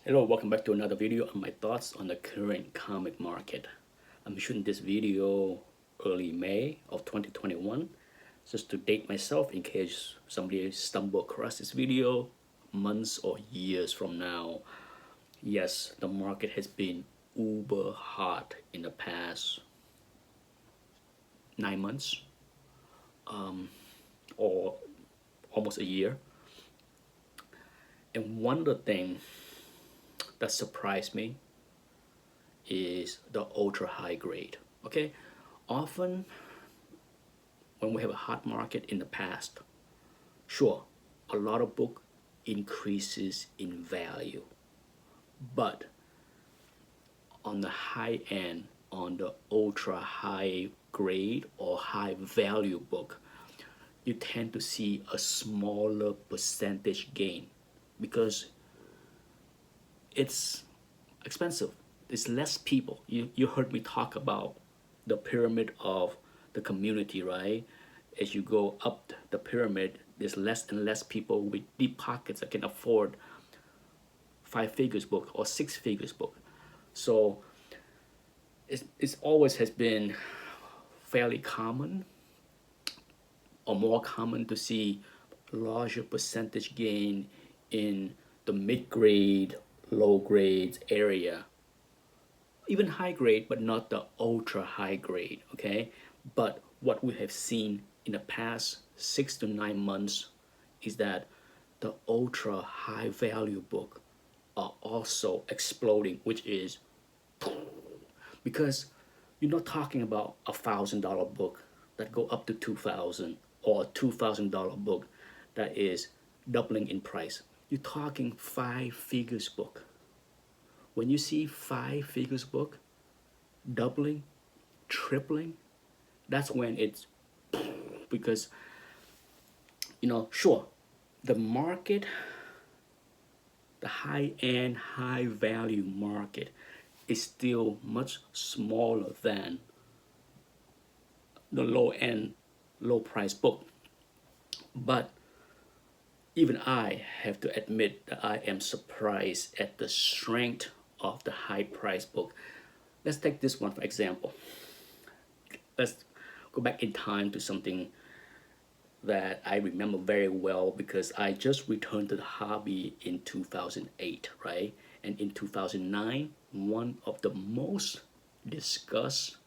Hello, welcome back to another video on my thoughts on the current comic market. I'm shooting this video early May of 2021 just to date myself in case somebody stumble across this video months or years from now. Yes, the market has been uber hot in the past 9 months or almost a year. And one of the things that surprised me is the ultra high grade. Okay, often when we have a hot market in the past, sure, a lot of book increases in value, but on the high end, on the ultra high grade or high value book, you tend to see a smaller percentage gain because it's expensive. There's less people. You heard me talk about the pyramid of the community, right? As you go up the pyramid, there's less and less people with deep pockets that can afford five figures book or six figures book. So it's always has been fairly common or more common to see larger percentage gain in the mid grade, low grades area, even high grade, but not the ultra high grade. Okay, but what we have seen in the past 6 to 9 months is that the ultra high value book are also exploding, which is because you're not talking about $1,000 book that go up to 2,000 or $2,000 book that is doubling in price. You're talking five figures book. When you see five figures book doubling, tripling, that's when it's because sure, the market, the high end, high value market is still much smaller than the low end, low price book. But even I have to admit that I am surprised at the strength of the high price book. Let's take this one for example. Let's go back in time to something that I remember very well because I just returned to the hobby in 2008, right? And in 2009, one of the most discussed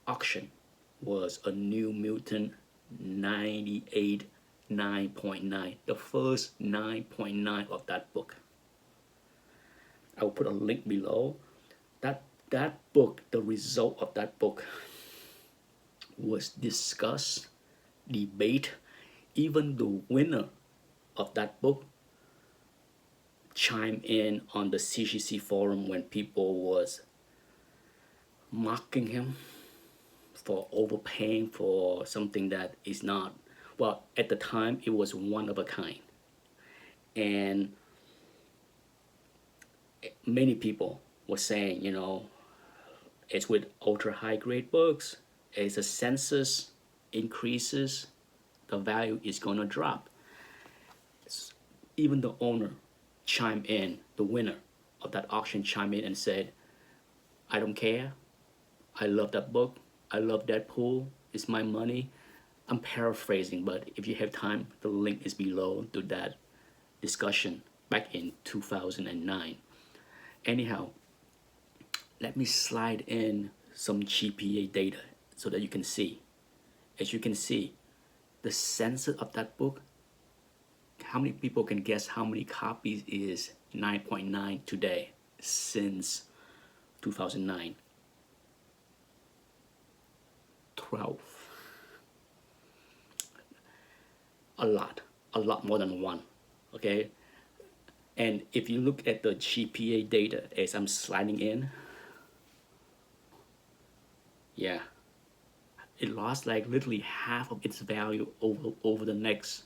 auction was a New Mutant 98 9.9, the first 9.9 of that book. I will put a link below. That book, the result of that book was discussed, debate. Even the winner of that book chimed in on the CGC forum when people was mocking him for overpaying for something that is not, well, at the time it was one of a kind. And many people were saying, it's with ultra high grade books, as the census increases, the value is going to drop. Even the owner chimed in, the winner of that auction chimed in and said, I don't care. I love that book. I love Deadpool. It's my money. I'm paraphrasing, but if you have time, the link is below to that discussion back in 2009. Anyhow, let me slide in some GPA data so that you can see. As you can see, the census of that book, how many people can guess how many copies is 9.9 today since 2009? 12. A lot more than one. Okay, and if you look at the GPA data as I'm sliding in, yeah, it lost like literally half of its value over the next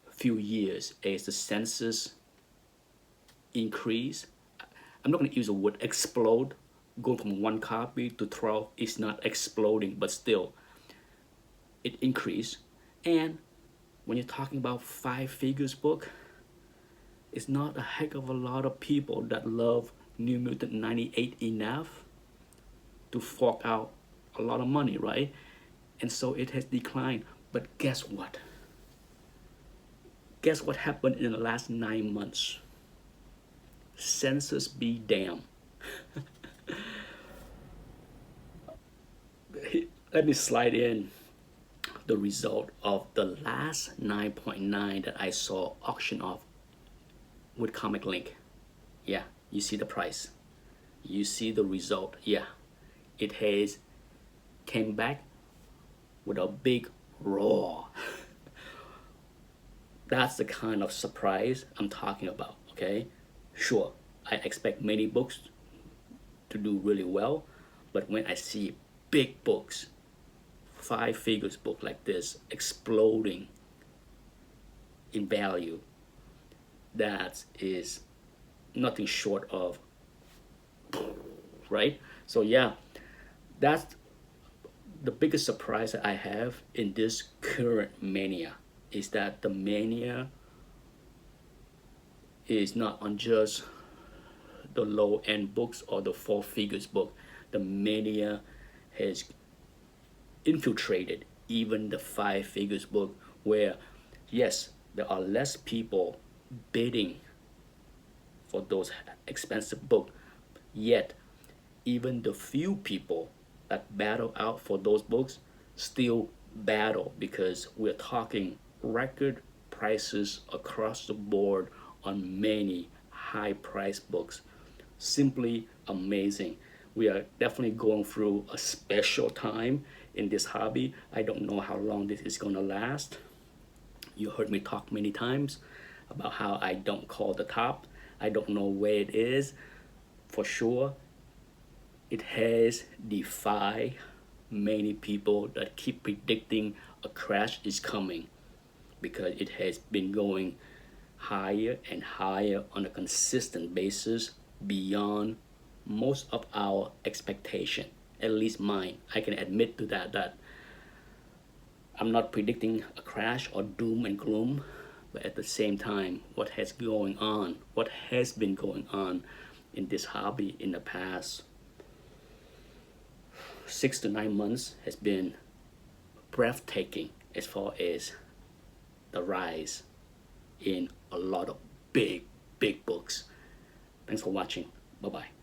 few years as the census increase. I'm not going to use the word explode. Going from one copy to 12 is not exploding, but still it increased. And when you're talking about five figures book, it's not a heck of a lot of people that love New Mutant 98 enough to fork out a lot of money, right? And so it has declined. But guess what? Guess what happened in the last 9 months? Census be damned. Let me slide in the result of the last 9.9 that I saw auction off with Comic Link. Yeah, you see the price. You see the result. Yeah, it has came back with a big roar. That's the kind of surprise I'm talking about, okay? Sure, I expect many books to do really well, but when I see big books, five figures book like this exploding in value, that is nothing short of, right? So yeah, that's the biggest surprise that I have in this current mania, is that the mania is not on just the low end books or the four figures book. The mania has infiltrated even the five figures book, where yes, there are less people bidding for those expensive books, yet even the few people that battle out for those books still battle, because we're talking record prices across the board on many high price books. Simply amazing. We are definitely going through a special time in this hobby. I don't know how long this is going to last. You heard me talk many times about how I don't call the top. I don't know where it is. For sure, it has defied many people that keep predicting a crash is coming, because it has been going higher and higher on a consistent basis beyond most of our expectation, at least mine. I can admit to that I'm not predicting a crash or doom and gloom, but at the same time, what has been going on in this hobby in the past 6 to 9 months has been breathtaking, as far as the rise in a lot of big books. Thanks for watching. Bye bye.